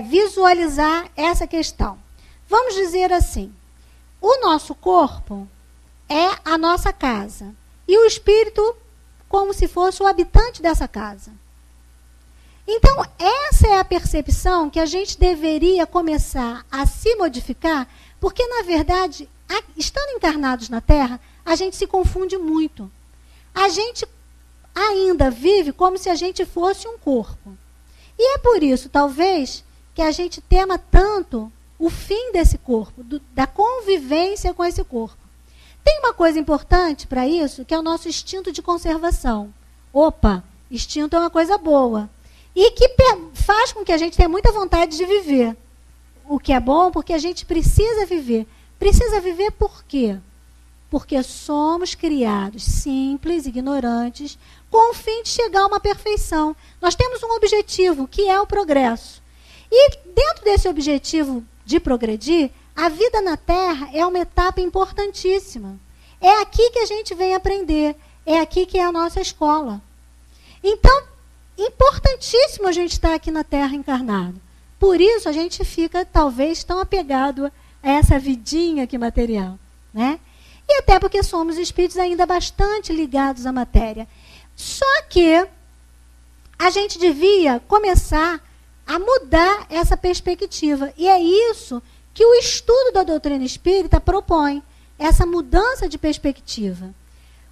visualizar essa questão? Vamos dizer assim, o nosso corpo é a nossa casa e o espírito como se fosse o habitante dessa casa. Então, essa é a percepção que a gente deveria começar a se modificar, porque, na verdade, estando encarnados na Terra, a gente se confunde muito. A gente ainda vive como se a gente fosse um corpo. E é por isso, talvez, que a gente tema tanto o fim desse corpo, da convivência com esse corpo. Tem uma coisa importante para isso, que é o nosso instinto de conservação. Opa, instinto é uma coisa boa. E que faz com que a gente tenha muita vontade de viver. O que é bom, porque a gente precisa viver. Precisa viver por quê? Porque somos criados simples, ignorantes, com o fim de chegar a uma perfeição. Nós temos um objetivo, que é o progresso. E dentro desse objetivo de progredir, a vida na Terra é uma etapa importantíssima. É aqui que a gente vem aprender. É aqui que é a nossa escola. Então, importantíssimo a gente estar aqui na Terra encarnado. Por isso, a gente fica, talvez, tão apegado a essa vidinha aqui material, né? E até porque somos espíritos ainda bastante ligados à matéria. Só que a gente devia começar a mudar essa perspectiva. E é isso que o estudo da doutrina espírita propõe, essa mudança de perspectiva.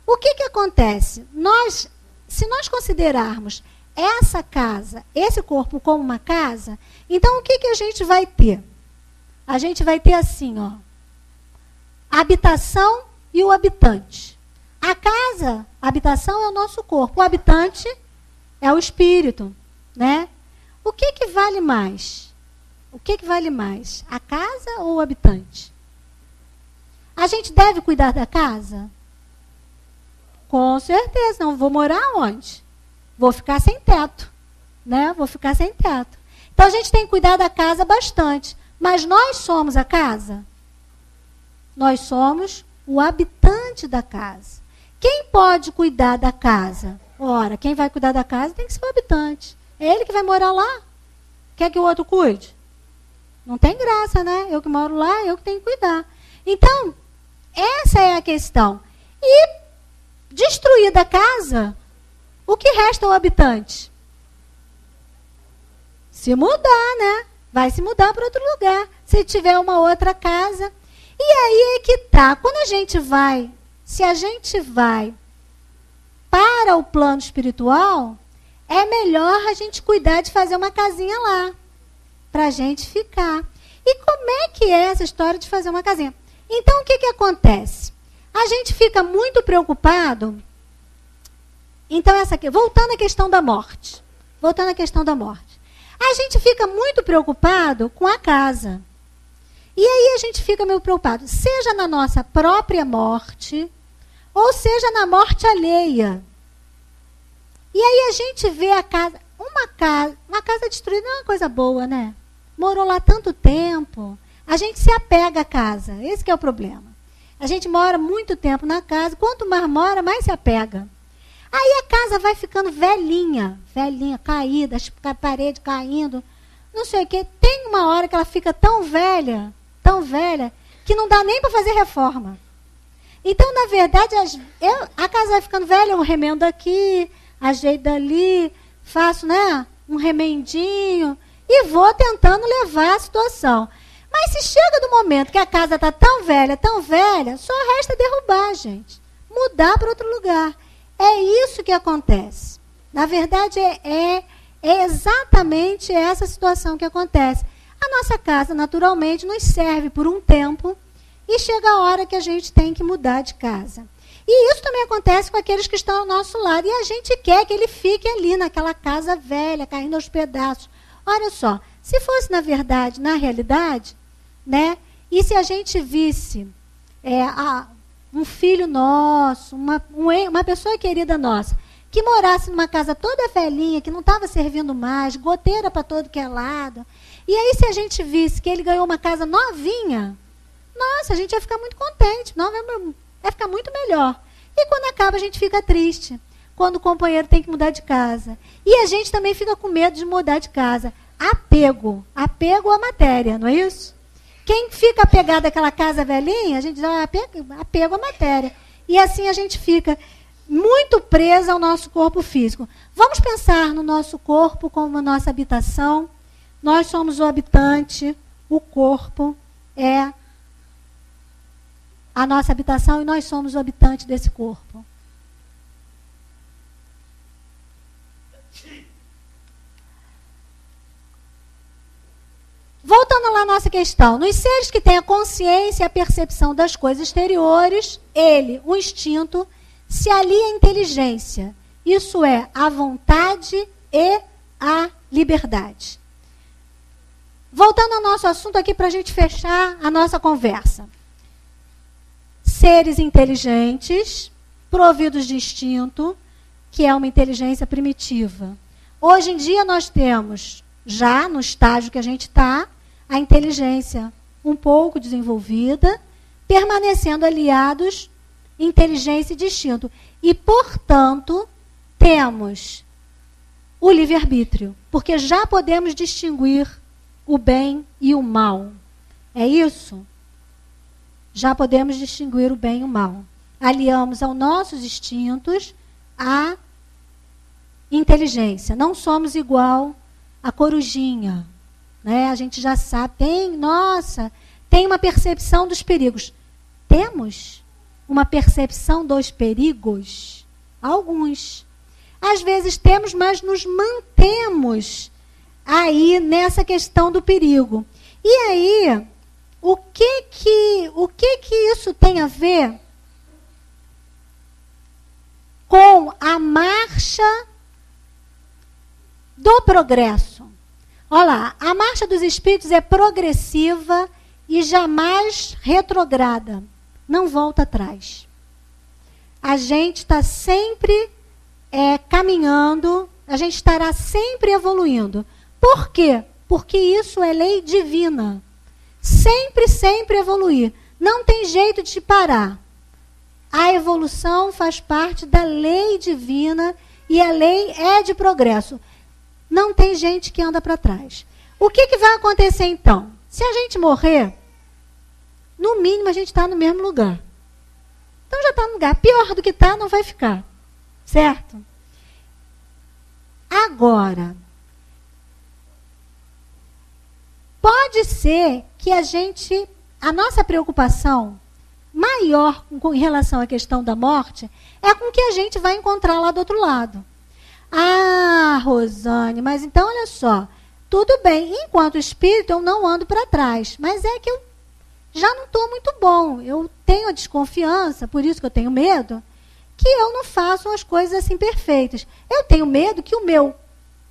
O que acontece? Se nós considerarmos essa casa, esse corpo como uma casa, então o que a gente vai ter? A gente vai ter assim, ó, a habitação e o habitante. A casa, a habitação é o nosso corpo, o habitante é o espírito, né? O que vale mais? O que vale mais? A casa ou o habitante? A gente deve cuidar da casa? Com certeza, não vou morar onde? Vou ficar sem teto, né? Vou ficar sem teto. Então, a gente tem que cuidar da casa bastante. Mas nós somos a casa? Nós somos o habitante da casa. Quem pode cuidar da casa? Ora, quem vai cuidar da casa tem que ser o habitante. É ele que vai morar lá. Quer que o outro cuide? Não tem graça, né? Eu que moro lá, eu que tenho que cuidar. Então, essa é a questão. E, destruída a casa, o que resta ao habitante? Se mudar, né? Vai se mudar para outro lugar. Se tiver uma outra casa. E aí é que tá. Quando a gente vai, se a gente vai para o plano espiritual, é melhor a gente cuidar de fazer uma casinha lá, para a gente ficar. E como é que é essa história de fazer uma casinha? Então, o que acontece? A gente fica muito preocupado. Então, essa aqui, voltando à questão da morte. A gente fica muito preocupado com a casa. E aí a gente fica meio preocupado, seja na nossa própria morte, ou seja na morte alheia. E aí a gente vê a casa, uma casa destruída não é uma coisa boa, né? Morou lá tanto tempo, a gente se apega à casa, esse que é o problema. A gente mora muito tempo na casa, quanto mais mora, mais se apega. Aí a casa vai ficando velhinha, caída, a parede caindo, não sei o quê. Tem uma hora que ela fica tão velha, que não dá nem para fazer reforma. Então, na verdade, a casa vai ficando velha, eu remendo aqui, ajeito dali, faço, né, um remendinho e vou tentando levar a situação. Mas se chega do momento que a casa está tão velha, só resta derrubar, gente. Mudar para outro lugar. É isso que acontece. Na verdade, é exatamente essa situação que acontece. A nossa casa, naturalmente, nos serve por um tempo e chega a hora que a gente tem que mudar de casa. E isso também acontece com aqueles que estão ao nosso lado. E a gente quer que ele fique ali, naquela casa velha, caindo aos pedaços. Olha só, se fosse, na verdade, na realidade, né? E se a gente visse um filho nosso, uma pessoa querida nossa, que morasse numa casa toda velhinha, que não estava servindo mais, goteira para todo que é lado, e aí se a gente visse que ele ganhou uma casa novinha, nossa, a gente ia ficar muito contente, vai ficar muito melhor. E quando acaba, a gente fica triste, quando o companheiro tem que mudar de casa. E a gente também fica com medo de mudar de casa. Apego à matéria, não é isso? Quem fica apegado àquela casa velhinha, a gente diz, apego à matéria. E assim a gente fica muito presa ao nosso corpo físico. Vamos pensar no nosso corpo como a nossa habitação. Nós somos o habitante, o corpo é a nossa habitação e nós somos o habitante desse corpo. Voltando lá à nossa questão, nos seres que têm a consciência e a percepção das coisas exteriores, o instinto, se alia à inteligência. Isso é, a vontade e a liberdade. Voltando ao nosso assunto aqui para a gente fechar a nossa conversa. Seres inteligentes, providos de instinto, que é uma inteligência primitiva. Hoje em dia nós temos, já no estágio que a gente está, a inteligência um pouco desenvolvida, permanecendo aliados inteligência e instinto. E, portanto, temos o livre-arbítrio, porque já podemos distinguir o bem e o mal. É isso? Já podemos distinguir o bem e o mal. Aliamos aos nossos instintos a inteligência. Não somos igual a corujinha, né? A gente já sabe, tem uma percepção dos perigos. Temos uma percepção dos perigos? Alguns. Às vezes temos, mas nos mantemos aí nessa questão do perigo. E aí, o que isso tem a ver com a marcha do progresso? Olha lá, a marcha dos espíritos é progressiva e jamais retrograda. Não volta atrás. A gente está sempre caminhando, a gente estará sempre evoluindo. Por quê? Porque isso é lei divina. Sempre, sempre evoluir. Não tem jeito de parar. A evolução faz parte da lei divina e a lei é de progresso. Não tem gente que anda para trás. O que vai acontecer então? Se a gente morrer, no mínimo a gente está no mesmo lugar. Então já está no lugar. Pior do que está, não vai ficar. Certo? Agora, pode ser que a nossa preocupação maior em relação à questão da morte é com o que a gente vai encontrar lá do outro lado. Ah, Rosane, mas então olha só, tudo bem, enquanto espírito eu não ando para trás, mas é que eu já não estou muito bom, eu tenho a desconfiança, por isso que eu tenho medo, que eu não faço as coisas assim perfeitas. Eu tenho medo que o meu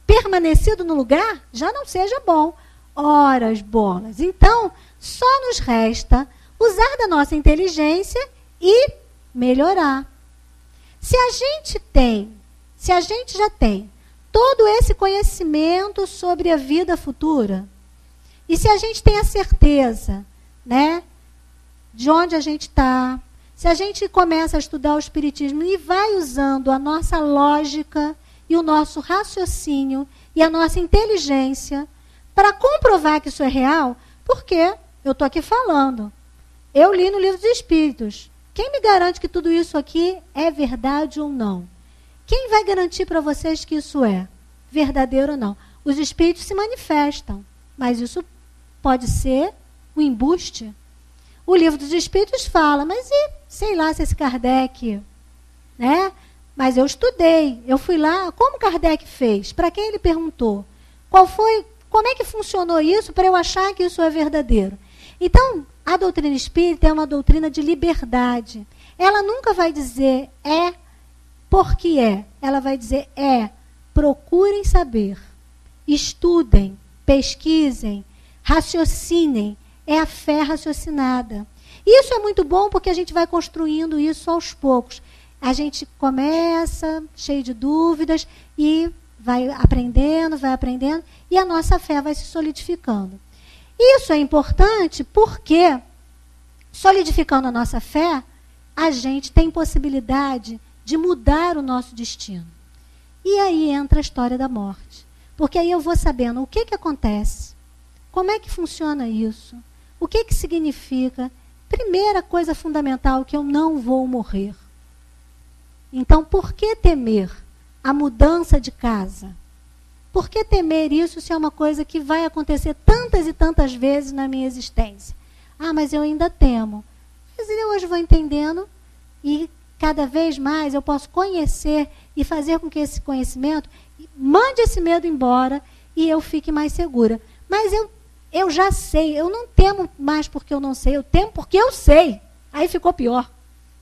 permanecido no lugar já não seja bom. Ora, as bolas. Então, só nos resta usar da nossa inteligência e melhorar. Se a gente já tem todo esse conhecimento sobre a vida futura, e se a gente tem a certeza, né, de onde a gente está, se a gente começa a estudar o Espiritismo e vai usando a nossa lógica e o nosso raciocínio e a nossa inteligência para comprovar que isso é real, porque eu estou aqui falando. Eu li no Livro dos Espíritos. Quem me garante que tudo isso aqui é verdade ou não? Quem vai garantir para vocês que isso é verdadeiro ou não? Os espíritos se manifestam, mas isso pode ser um embuste. O Livro dos Espíritos fala, mas sei lá se esse Kardec, né? Mas eu estudei, eu fui lá, como Kardec fez? Para quem ele perguntou? Como é que funcionou isso para eu achar que isso é verdadeiro? Então, a doutrina espírita é uma doutrina de liberdade. Ela nunca vai dizer porque é. Ela vai dizer procurem saber, estudem, pesquisem, raciocinem. É a fé raciocinada. Isso é muito bom porque a gente vai construindo isso aos poucos. A gente começa cheio de dúvidas e vai aprendendo, e a nossa fé vai se solidificando. Isso é importante porque, solidificando a nossa fé, a gente tem possibilidade de mudar o nosso destino. E aí entra a história da morte. Porque aí eu vou sabendo o que acontece, como é que funciona isso, o que significa. Primeira coisa fundamental, que eu não vou morrer. Então, por que temer a mudança de casa? Por que temer isso se é uma coisa que vai acontecer tantas e tantas vezes na minha existência? Ah, mas eu ainda temo. Mas eu hoje vou entendendo e cada vez mais eu posso conhecer e fazer com que esse conhecimento mande esse medo embora e eu fique mais segura. Mas eu já sei, eu não temo mais porque eu não sei, eu temo porque eu sei. Aí ficou pior.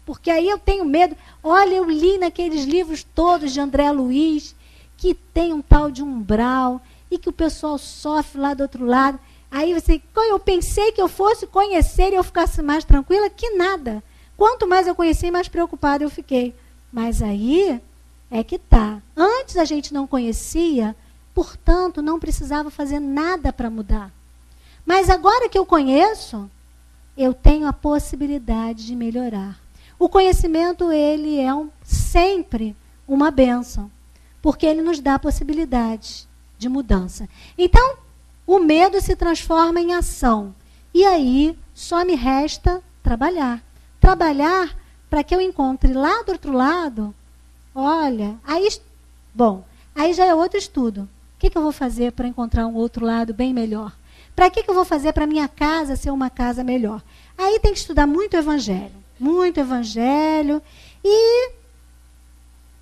Porque aí eu tenho medo. Olha, eu li naqueles livros todos de André Luiz, que tem um tal de umbral, e que o pessoal sofre lá do outro lado. Aí eu pensei que eu fosse conhecer e eu ficasse mais tranquila, que nada. Quanto mais eu conheci, mais preocupada eu fiquei. Mas aí é que tá. Antes a gente não conhecia, portanto, não precisava fazer nada para mudar. Mas agora que eu conheço, eu tenho a possibilidade de melhorar. O conhecimento, ele é sempre uma bênção, porque ele nos dá possibilidades de mudança. Então, o medo se transforma em ação. E aí, só me resta trabalhar. Trabalhar para que eu encontre lá do outro lado, olha, aí já é outro estudo. O que eu vou fazer para encontrar um outro lado bem melhor? Para que eu vou fazer para minha casa ser uma casa melhor? Aí tem que estudar muito evangelho. Muito evangelho. E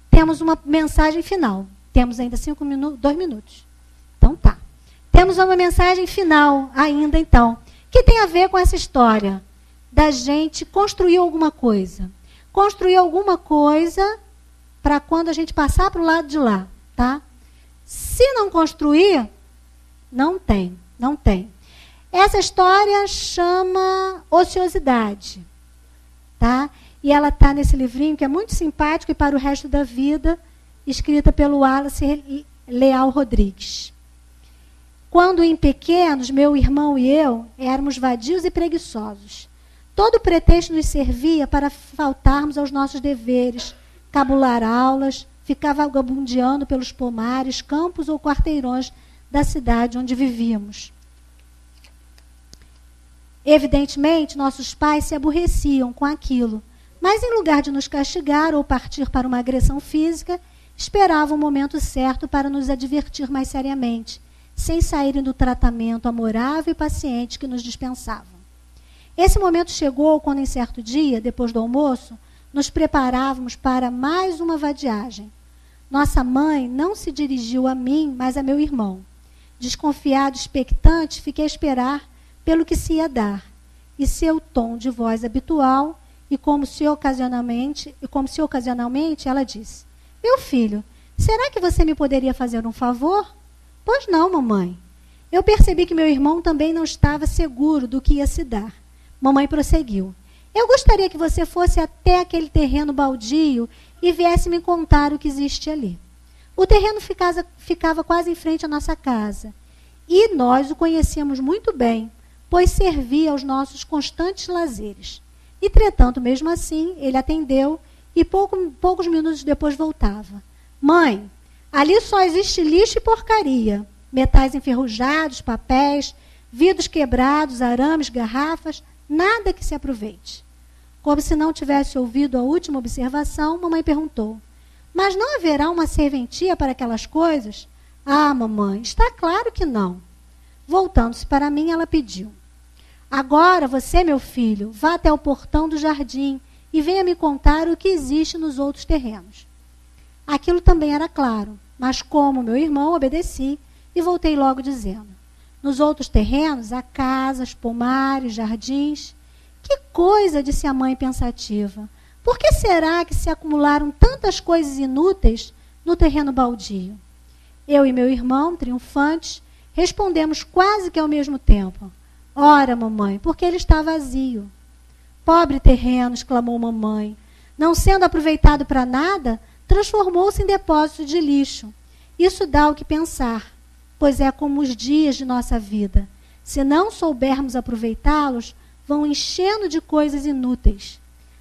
temos uma mensagem final. Temos ainda 2 minutos. Então tá. Temos uma mensagem final ainda então, que tem a ver com essa história da gente construir alguma coisa. Construir alguma coisa para quando a gente passar para o lado de lá, tá? Se não construir, não tem. Essa história chama Ociosidade, tá? E ela está nesse livrinho que é muito simpático e para o resto da vida, escrita pelo Wallace Leal Rodrigues. Quando em pequenos, meu irmão e eu éramos vadios e preguiçosos. Todo pretexto nos servia para faltarmos aos nossos deveres, cabular aulas, ficar vagabundeando pelos pomares, campos ou quarteirões da cidade onde vivíamos. Evidentemente, nossos pais se aborreciam com aquilo, mas em lugar de nos castigar ou partir para uma agressão física, esperavam o momento certo para nos advertir mais seriamente, sem saírem do tratamento amorável e paciente que nos dispensavam. Esse momento chegou quando, em certo dia, depois do almoço, nos preparávamos para mais uma vadiagem. Nossa mãe não se dirigiu a mim, mas a meu irmão. Desconfiado, expectante, fiquei a esperar pelo que se ia dar. E seu tom de voz habitual e como se ocasionalmente ela disse: meu filho, será que você me poderia fazer um favor? Pois não, mamãe. Eu percebi que meu irmão também não estava seguro do que ia se dar. Mamãe prosseguiu: eu gostaria que você fosse até aquele terreno baldio e viesse me contar o que existe ali. O terreno ficava quase em frente à nossa casa. E nós o conhecíamos muito bem, pois servia aos nossos constantes lazeres. Entretanto, mesmo assim, ele atendeu e poucos minutos depois voltava. Mãe, ali só existe lixo e porcaria. Metais enferrujados, papéis, vidros quebrados, arames, garrafas, nada que se aproveite. Como se não tivesse ouvido a última observação, mamãe perguntou: mas não haverá uma serventia para aquelas coisas? Ah, mamãe, está claro que não. Voltando-se para mim, ela pediu: agora você, meu filho, vá até o portão do jardim e venha me contar o que existe nos outros terrenos. Aquilo também era claro, mas como meu irmão, obedeci e voltei logo dizendo: nos outros terrenos há casas, pomares, jardins. Que coisa, disse a mãe pensativa. Por que será que se acumularam tantas coisas inúteis no terreno baldio? Eu e meu irmão, triunfantes, respondemos quase que ao mesmo tempo: ora, mamãe, porque ele está vazio. Pobre terreno, exclamou mamãe. Não sendo aproveitado para nada, transformou-se em depósito de lixo. Isso dá o que pensar, pois é como os dias de nossa vida. Se não soubermos aproveitá-los, vão enchendo de coisas inúteis.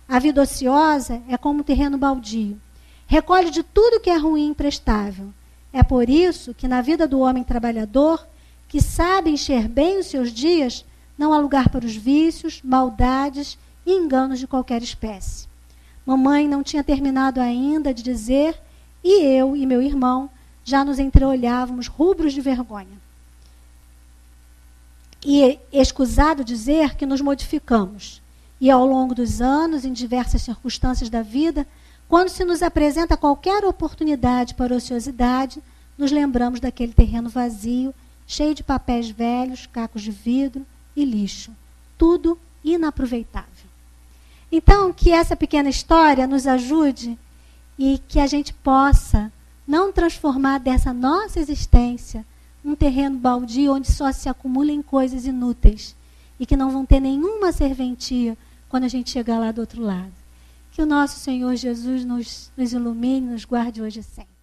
A vida ociosa é como um terreno baldio. Recolhe de tudo que é ruim e imprestável. É por isso que na vida do homem trabalhador, que sabe encher bem os seus dias, não há lugar para os vícios, maldades e enganos de qualquer espécie. Mamãe não tinha terminado ainda de dizer, e eu e meu irmão já nos entreolhávamos rubros de vergonha. E escusado dizer que nos modificamos. E ao longo dos anos, em diversas circunstâncias da vida, quando se nos apresenta qualquer oportunidade para ociosidade, nos lembramos daquele terreno vazio, cheio de papéis velhos, cacos de vidro e lixo. Tudo inaproveitável. Então, que essa pequena história nos ajude e que a gente possa não transformar dessa nossa existência um terreno baldio onde só se acumulem coisas inúteis e que não vão ter nenhuma serventia quando a gente chegar lá do outro lado. Que o nosso Senhor Jesus nos ilumine, nos guarde hoje e sempre.